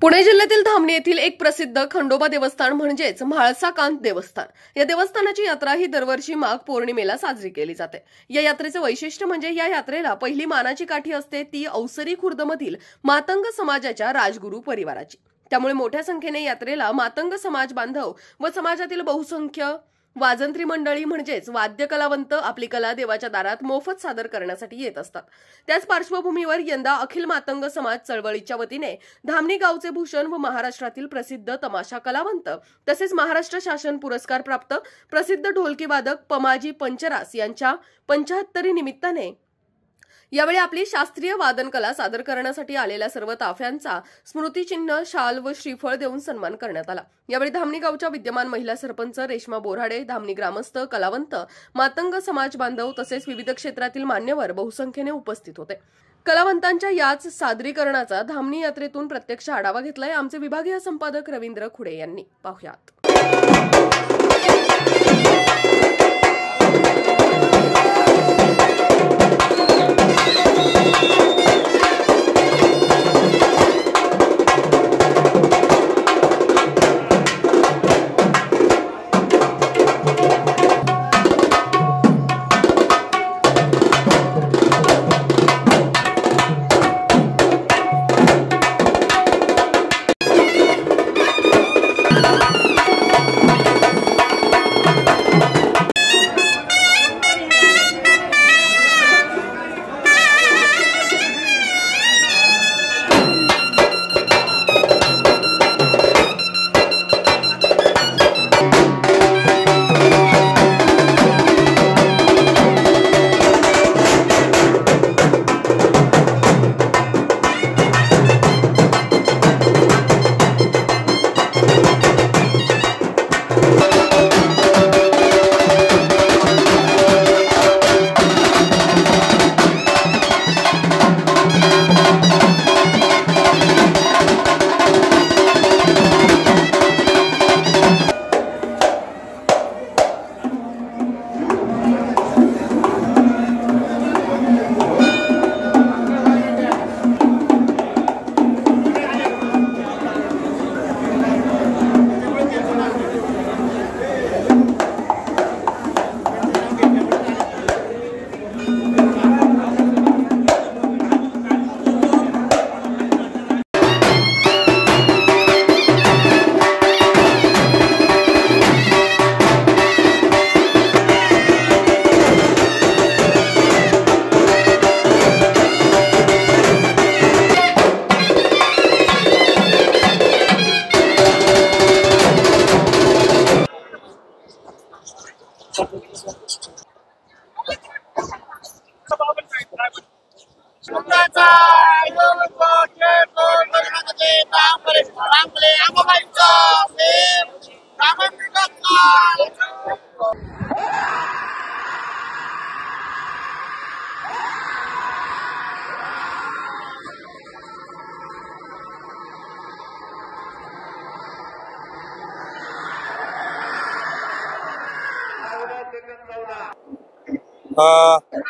पुणे जिल्ह्यातील धामणी येथील एक प्रसिद्ध खंडोबा देवस्थान म्हणजेच म्हाळसाकांत देवस्थान। या देवस्थानाची यात्रा ही दरवर्षी माघ पौर्णिमेला साजरी केली जाते। या यात्रेचे वैशिष्ट्य म्हणजे या यात्रेला पहिली मानाची काठी असते ती औसरी खुर्दमधील मातंग समाजाच्या राजगुरू परिवाराची। त्यामुळे मोठ्या संख्येने यात्रेला मातंग समाज बांधव व समाजातील बहुसंख्य वाजंत्री मंडळी म्हणजेच वाद्य कलावंत आपली कला देवाच्या दारात मोफत सादर करण्यासाठी येत असतात। त्याच पार्श्वभूमीवर यंदा अखिल मातंग समाज चळवळीच्या वतीने धामणी गावचे भूषण व महाराष्ट्रातील प्रसिद्ध तमाशा कलावंत तसेच महाराष्ट्र शासन पुरस्कार प्राप्त प्रसिद्ध ढोलकी वादक पमाजी पंचरास यांच्या 75 निमित्ताने यावेळी आपली शास्त्रीय वादन कला सादर करण्यासाठी आलेल्या सर्व ताफ्यांचा स्मृतिचिन्ह, शाल व श्रीफळ देऊन सन्मान करण्यात आला। यावेळी धामणी गावच्या विद्यमान महिला सरपंच रेश्मा बोराडे, धामणी ग्रामस्थ, कलावंत, मातंग समाज बांधव तसेच विविध क्षेत्रातील मान्यवर बहुसंख्येने उपस्थित होते। कलावंतांच्या याच सादरीकरणाचा धामणी यात्रेतून प्रत्यक्ष आढावा घेतलाय आमचे विभागीय संपादक रवींद्र खुडे यांनी। पाहुयात।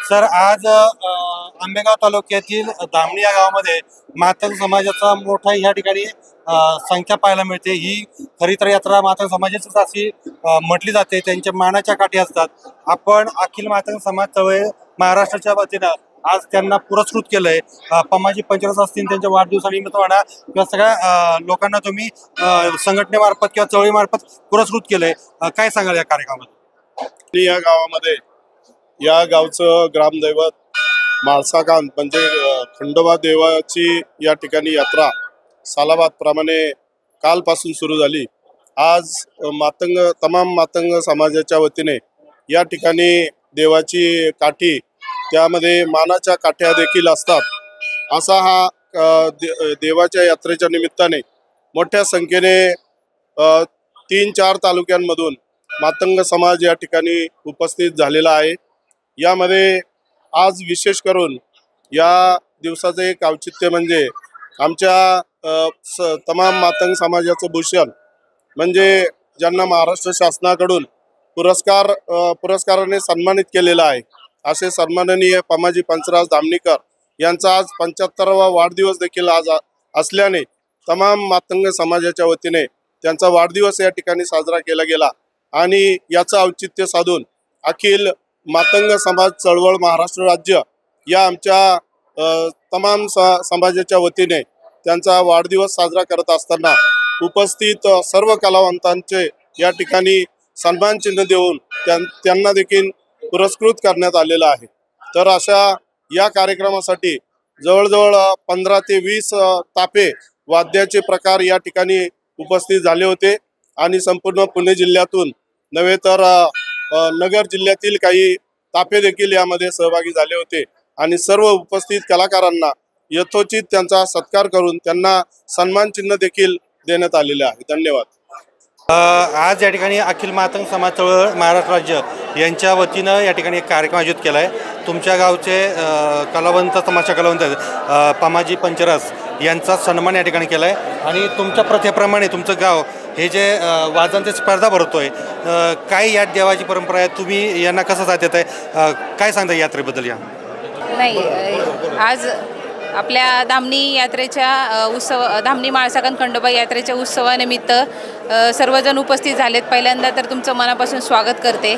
सर, आज आंबेगाव तालुक्यातील धामणी या गावामध्ये मातंग समाजाचा मोठा या ठिकाणी संख्या पाहायला मिळते। ही खरी तर यात्रा मातंग समाजाचीच अशी म्हटली जाते, त्यांच्या मानाच्या काठी असतात। आपण अखिल मातंग समाज चळवळी महाराष्ट्राच्या वतीनं आज त्यांना पुरस्कृत केलंय। पमाजी पंचरास असतील त्यांच्या वाढदिवसानिमित्त म्हणा किंवा सगळ्या लोकांना तुम्ही संघटनेमार्फत किंवा चळवळीमार्फत पुरस्कृत केलंय, काय सांगाल या कार्यक्रमामध्ये? या गावामध्ये या गावचं ग्रामदैवत म्हाळसाकांत म्हणजे खंडोबा देवाची या ठिकाणी यात्रा सालाबाद प्रमाणे कालपासून सुरू झाली। आज तमाम मातंग समाजाच्या वतीने या ठिकाणी देवाची काठी, त्यामध्ये मानाच्या काठ्या देखील असतात। असा हा देवाच्या यात्रेच्या निमित्ताने मोठ्या संख्येने 3-4 तालुक्यांमधून मातंग समाज या ठिकाणी उपस्थित झालेला आहे। यामध्ये आज विशेष करून या दिवसाचे एक औचित्य म्हणजे आमच्या तमाम मातंग समाजाचं भूषण म्हणजे ज्यांना महाराष्ट्र शासनाकडून पुरस्काराने सन्मानित केलेला आहे असे सन्माननीय पमाजी पंचरास धामणीकर यांचा आज 75वा वाढदिवस देखील आज असल्याने तमाम मातंग समाजाच्या वतीने त्यांचा वाढदिवस या ठिकाणी साजरा केला गेला आणि याचं औचित्य साधून अखिल मातंग समाज चळवळ महाराष्ट्र राज्य या आमच्या तमाम समाजाच्या वतीने त्यांचा वाढदिवस साजरा करत असताना उपस्थित सर्व कलावंतांचे या ठिकाणी सन्मान चिन्ह देऊन त्यांना देखील पुरस्कृत करण्यात आलेलं आहे। तर अशा या कार्यक्रमासाठी जवळजवळ 15 ते 20 तापे वाद्याचे प्रकार या ठिकाणी उपस्थित झाले होते आणि संपूर्ण पुणे जिल्ह्यातून नव्हे तर नगर जिल्ह्यातील काही तापे देखील यामध्ये सहभागी झाले होते आणि सर्व उपस्थित कलाकारांना यथोचित त्यांचा सत्कार करून त्यांना सन्मान चिन्ह देखील देण्यात आलेले आहे। धन्यवाद। आज या ठिकाणी अखिल मातंग समाज चळवळ महाराष्ट्र राज्य यांच्या वतीनं या ठिकाणी एक कार्यक्रम आयोजित केला आहे। तुमच्या गावचे कलावंत तमाशा कलावंत पामाजी पंचरस यांचा सन्मान या ठिकाणी केला आहे आणि तुमच्या प्रथेप्रमाणे तुमचं गाव हे जे वाजनाची स्पर्धा भरतोय, काय या देवाची परंपरा आहे, तुम्ही यांना कसं साथ देत आहे, काय सांगता यात्रेबद्दल? या नाही, आज आपल्या धामणी यात्रेच्या धामणी म्हाळसाकांत खंडोबा यात्रेच्या उत्सवानिमित्त सर्वजण उपस्थित झालेत। पहिल्यांदा तर तुमचं मनापासून स्वागत करते।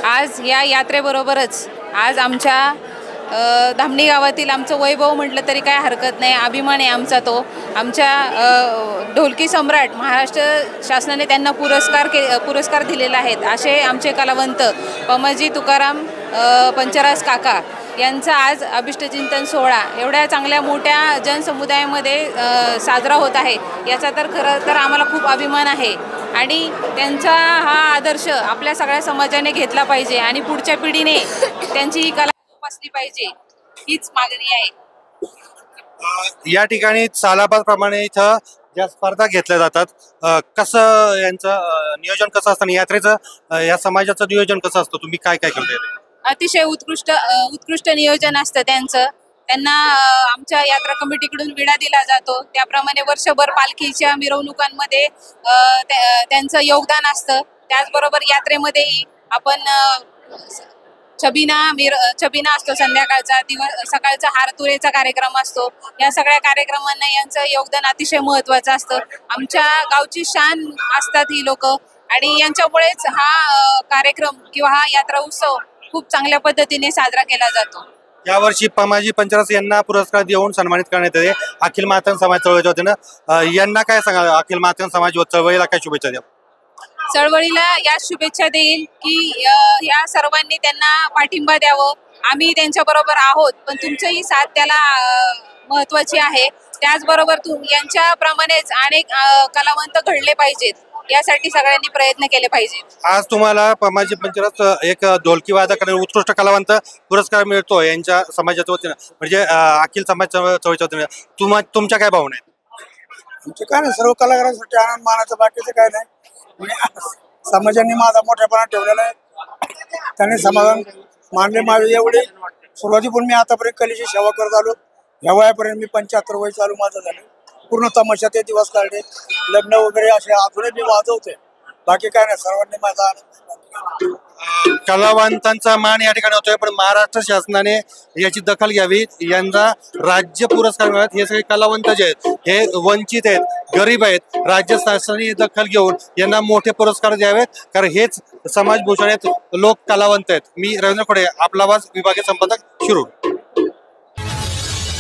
आज या यात्रेबरोबरच आज आमच्या धामणी गावातील आमचं वैभव म्हटलं तरी काय हरकत नाही, अभिमान आहे आमचा तो। आमच्या ढोलकी सम्राट महाराष्ट्र शासनाने त्यांना पुरस्कार दिलेला आहेत असे आमचे कलावंत पमाजी तुकाराम पंचरास काका यांचा आज अभिष्टचिंतन सोहळा एवढ्या चांगल्या मोठ्या जनसमुदायामध्ये साजरा होत आहे, याचा तर खरं तर आम्हाला खूप अभिमान आहे आणि त्यांचा हा आदर्श आपल्या सगळ्या समाजाने घेतला पाहिजे आणि पुढच्या पिढीने त्यांची ही कला जोपासली पाहिजे, हीच मागणी आहे। या ठिकाणी सालाबादप्रमाणे इथं ज्या स्पर्धा घेतल्या जातात, कसं यांचं नियोजन कसं असतं, यात्रेचं या समाजाचं नियोजन कसं असतं, तुम्ही काय काय करताय? अतिशय उत्कृष्ट नियोजन असतं त्यांचं। त्यांना आमच्या यात्रा कमिटीकडून विडा दिला जातो, त्याप्रमाणे वर्षभर पालखीच्या मिरवणुकांमध्ये त्यांचं योगदान असतं। त्याचबरोबर यात्रेमध्येही आपण छबिना असतो, संध्याकाळचा सकाळचा हारतुरेचा कार्यक्रम असतो। या सगळ्या कार्यक्रमांना यांचं योगदान अतिशय महत्त्वाचं असतं। आमच्या गावची शान असतात ही लोक आणि यांच्यामुळेच हा कार्यक्रम किंवा हा यात्रा उत्सव खूप चांगल्या पद्धतीने साजरा केला जातो। यावर्षी पमाजी पंचरस यांना पुरस्कार देऊन सन्मानित करण्यात आले अखिल मातंग समाज चळवळीच्या वतीनं। यांना काय सांगा, अखिल मातंग समाज चळवळीला काय शुभेच्छा द्या? चळवळीला या शुभेच्छा देईल की या सर्वांनी त्यांना पाठिंबा द्यावं। आम्ही त्यांच्याबरोबर आहोत, पण तुमचंही साथ त्याला महत्त्वाची आहे। त्याचबरोबर यांच्याप्रमाणेच अनेक कलावंत घडले पाहिजेत, यासाठी सगळ्यांनी प्रयत्न केले पाहिजेत। आज तुम्हाला पमाजी पंचरस एक ढोलकी वादक उत्कृष्ट कलावंत पुरस्कार मिळतो यांच्या समाजाच्या वतीनं, म्हणजे अखिल समाज चळवळीच्या वतीनं। तुमच्या काय भावना आहेत? आमचे काय नाही, सर्व कलाकारांसाठी आनंद मानायचं, बाकीचं काय नाही। समाजाने माझा मोठ्यापणा ठेवलेला आहे, त्यांनी समाधान मानले माझे एवढे। सुरुवातीपासून मी आतापर्यंत कलेची सेवा करत आलो, ह्या वयापर्यंत मी 75 वय चालू माझं झालं। पूर्ण तमाशा ते दिवस काढले, लग्न वगैरे असे अजूनही मी वाजवते, बाकी काय नाही। सर्वांनी माझा आनंद, कलावंतांचा मान या ठिकाणी होतोय, पण महाराष्ट्र शासनाने याची दखल घ्यावी। यंदा राज्य पुरस्कार मिळत हे सगळे कलावंत जे आहेत हे वंचित आहेत, गरीब आहेत, राज्य शासनाने दखल घेऊन यांना मोठे पुरस्कार द्यावेत, कारण हेच समाजभूषण आहेत, लोक कलावंत आहेत। मी रवींद्र खोडे, आपला आवाज, विभागीय संपादक, शिरूर।